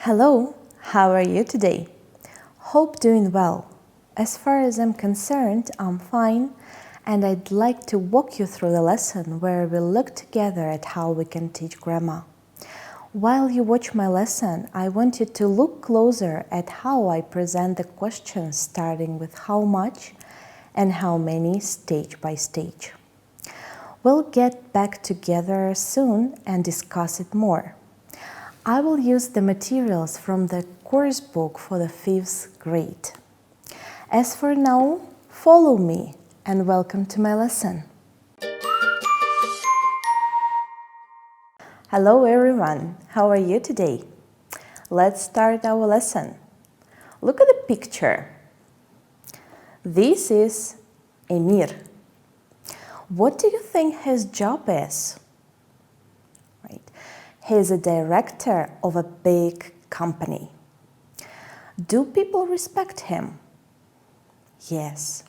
Hello, how are you today? Hope doing well. As far as I'm concerned, I'm fine, and I'd like to walk you through the lesson where we'll look together at how we can teach grammar. While you watch my lesson, I want you to look closer at how I present the questions, starting with how much and how many stage by stage. We'll get back together soon and discuss it more. I will use the materials from the course book for the 5th grade. As for now, follow me and welcome to my lesson. Hello everyone, how are you today? Let's start our lesson. Look at the picture. This is Emir. What do you think his job is? He is a director of a big company. Do people respect him? Yes.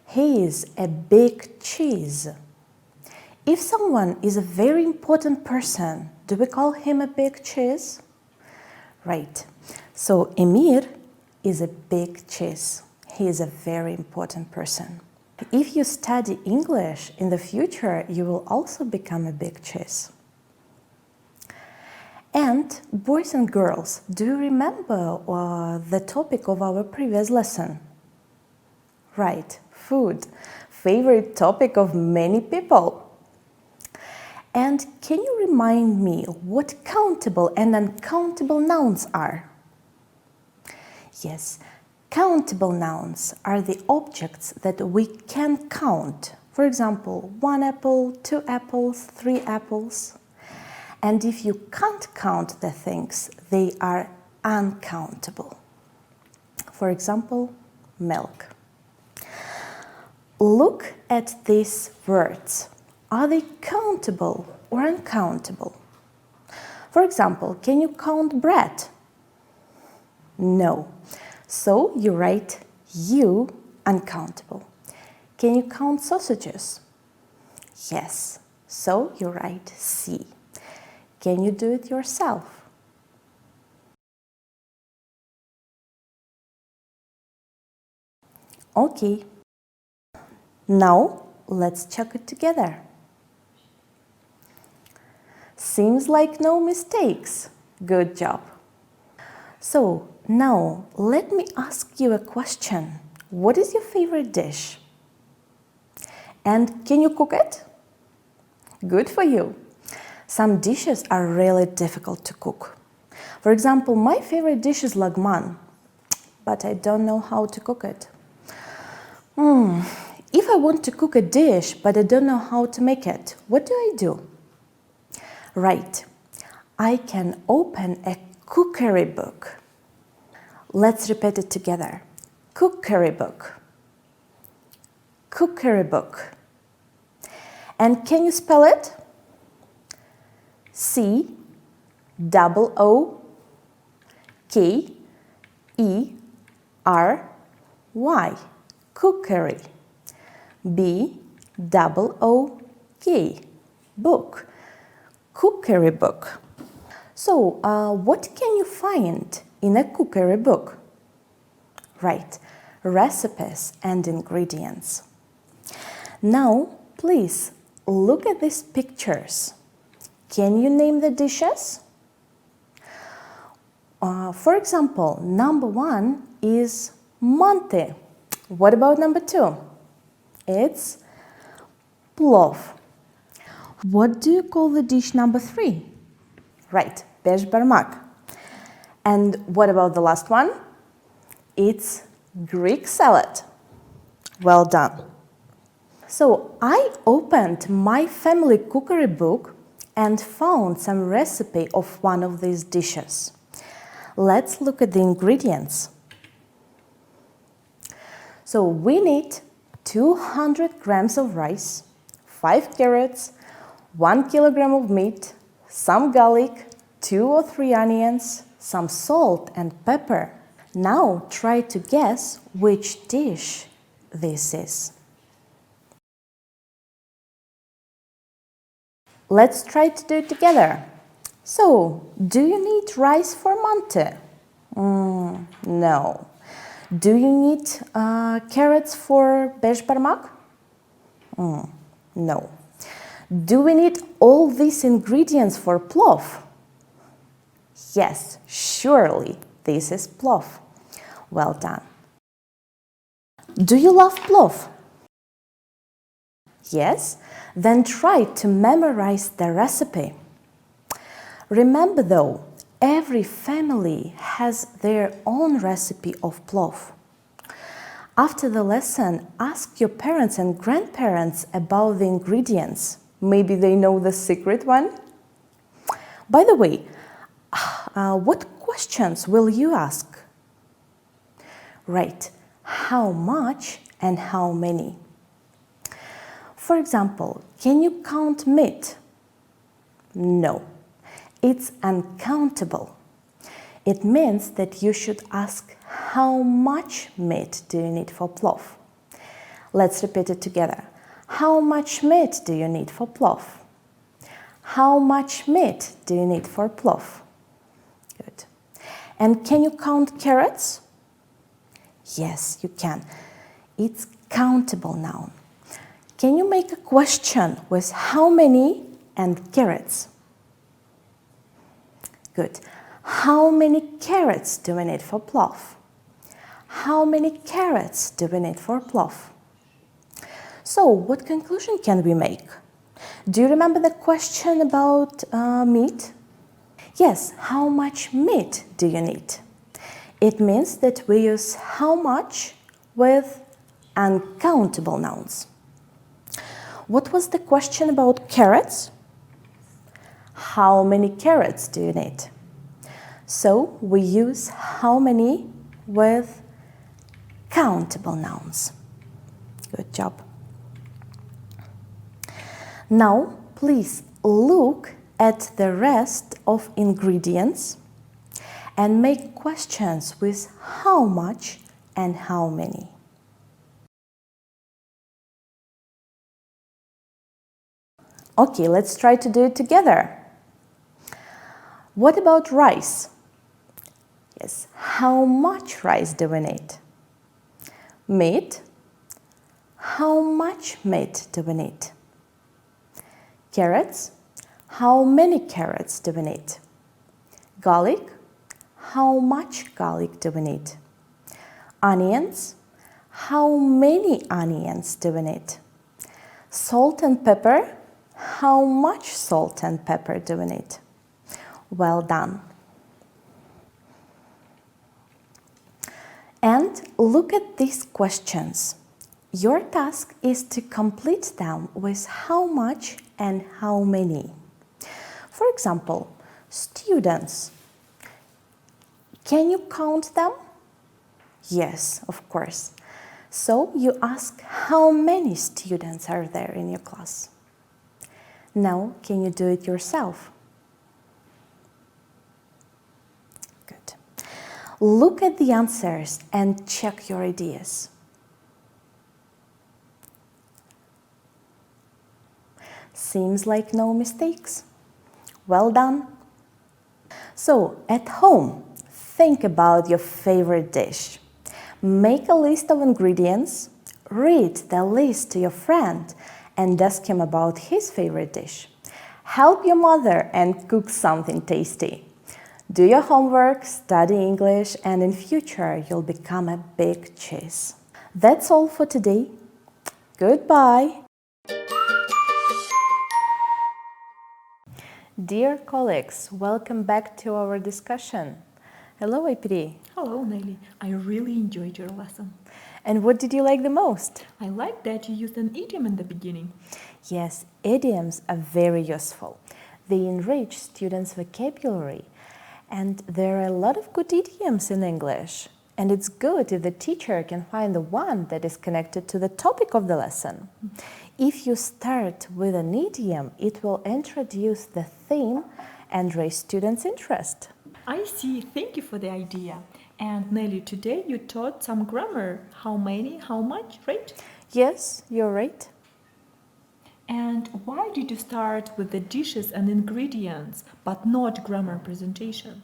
He is a big cheese. If someone is a very important person, do we call him a big cheese? Right. So Emir is a big cheese. He is a very important person. If you study English in the future, you will also become a big cheese. And boys and girls, do you remember the topic of our previous lesson? Right, food, favorite topic of many people. And can you remind me what countable and uncountable nouns are? Yes, countable nouns are the objects that we can count. For example, 1 apple, 2 apples, 3 apples. And if you can't count the things, they are uncountable. For example, milk. Look at these words. Are they countable or uncountable? For example, can you count bread? No. So you write U, uncountable. Can you count sausages? Yes. So you write C. Can you do it yourself? Okay. Now let's check it together. Seems like no mistakes. Good job. So now let me ask you a question. What is your favorite dish? And can you cook it? Good for you. Some dishes are really difficult to cook. For example, my favorite dish is lagman, but I don't know how to cook it. If I want to cook a dish, but I don't know how to make it, what do I do? Right, I can open a cookery book. Let's repeat it together. Cookery book. Cookery book. And can you spell it? C-O-O-K-E-R-Y. Cookery. B-O-O-K. Book. Cookery book. So, what can you find in a cookery book? Right, recipes and ingredients. Now, please look at these pictures. Can you name the dishes? For example, number 1 is Monte. What about number 2? It's plov. What do you call the dish number 3? Right, besh barmak. And what about the last one? It's Greek salad. Well done. So I opened my family cookery book and found some recipe of one of these dishes. Let's look at the ingredients. So we need 200 grams of rice, 5 carrots, 1 kilogram of meat, some garlic, 2 or 3 onions, some salt and pepper. Now try to guess which dish this is. Let's try to do it together. So, do you need rice for mante? No. Do you need carrots for beş parmak? No. Do we need all these ingredients for plov? Yes, surely this is plov. Well done. Do you love plov? Yes? Then try to memorize the recipe. Remember though, every family has their own recipe of plov. After the lesson, ask your parents and grandparents about the ingredients. Maybe they know the secret one. By the way, what questions will you ask? Right, how much and how many? For example, can you count meat? No, it's uncountable. It means that you should ask how much meat do you need for plov? Let's repeat it together. How much meat do you need for plov? How much meat do you need for plov? Good. And can you count carrots? Yes, you can. It's countable noun. Can you make a question with how many and carrots? Good. How many carrots do we need for plov? How many carrots do we need for plov? So, what conclusion can we make? Do you remember the question about meat? Yes, how much meat do you need? It means that we use how much with uncountable nouns. What was the question about carrots? How many carrots do you need? So we use how many with countable nouns. Good job. Now, please look at the rest of ingredients and make questions with how much and how many. Okay, let's try to do it together. What about rice? Yes, how much rice do we need? Meat. How much meat do we need? Carrots. How many carrots do we need? Garlic. How much garlic do we need? Onions. How many onions do we need? Salt and pepper. How much salt and pepper do we need? Well done. And look at these questions. Your task is to complete them with how much and how many. For example, students. Can you count them? Yes, of course. So you ask how many students are there in your class. Now, can you do it yourself? Good. Look at the answers and check your ideas. Seems like no mistakes. Well done. So, at home, think about your favorite dish. Make a list of ingredients, read the list to your friend, and ask him about his favorite dish. Help your mother and cook something tasty. Do your homework, study English, and in future you'll become a big cheese. That's all for today. Goodbye. Dear colleagues, welcome back to our discussion. Hello, Ipiri. Hello, Nelly. I really enjoyed your lesson. And what did you like the most? I like that you used an idiom in the beginning. Yes, idioms are very useful. They enrich students' vocabulary. And there are a lot of good idioms in English. And it's good if the teacher can find the one that is connected to the topic of the lesson. If you start with an idiom, it will introduce the theme and raise students' interest. I see. Thank you for the idea. And Nelly, today you taught some grammar. How many, how much, right? Yes, you're right. And why did you start with the dishes and ingredients, but not grammar presentation?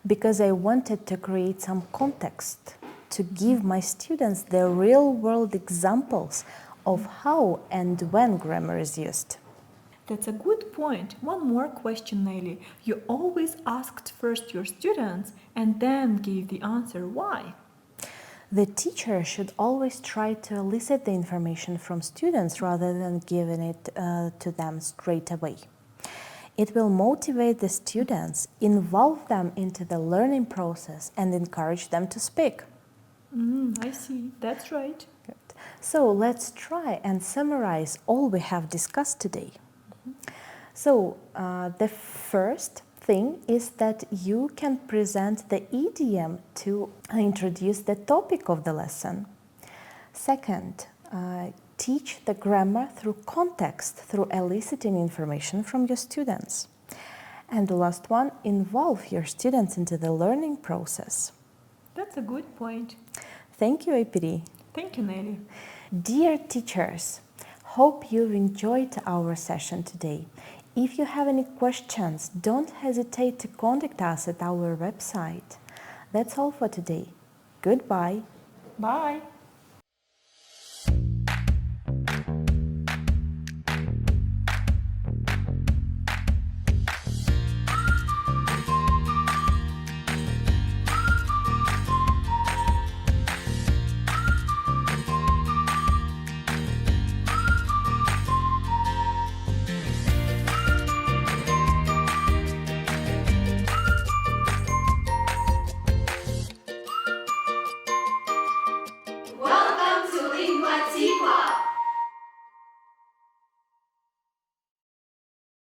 Because I wanted to create some context to give my students the real-world examples of how and when grammar is used. That's a good point. One more question, Nelly. You always asked first your students and then gave the answer. Why? The teacher should always try to elicit the information from students rather than giving it to them straight away. It will motivate the students, involve them into the learning process, and encourage them to speak. I see. That's right. Good. So let's try and summarize all we have discussed today. So the first thing is that you can present the idiom to introduce the topic of the lesson. Second, teach the grammar through context, through eliciting information from your students. And the last one, involve your students into the learning process. That's a good point. Thank you, APD. Thank you, Nelly. Dear teachers, hope you've enjoyed our session today. If you have any questions, don't hesitate to contact us at our website. That's all for today. Goodbye. Bye.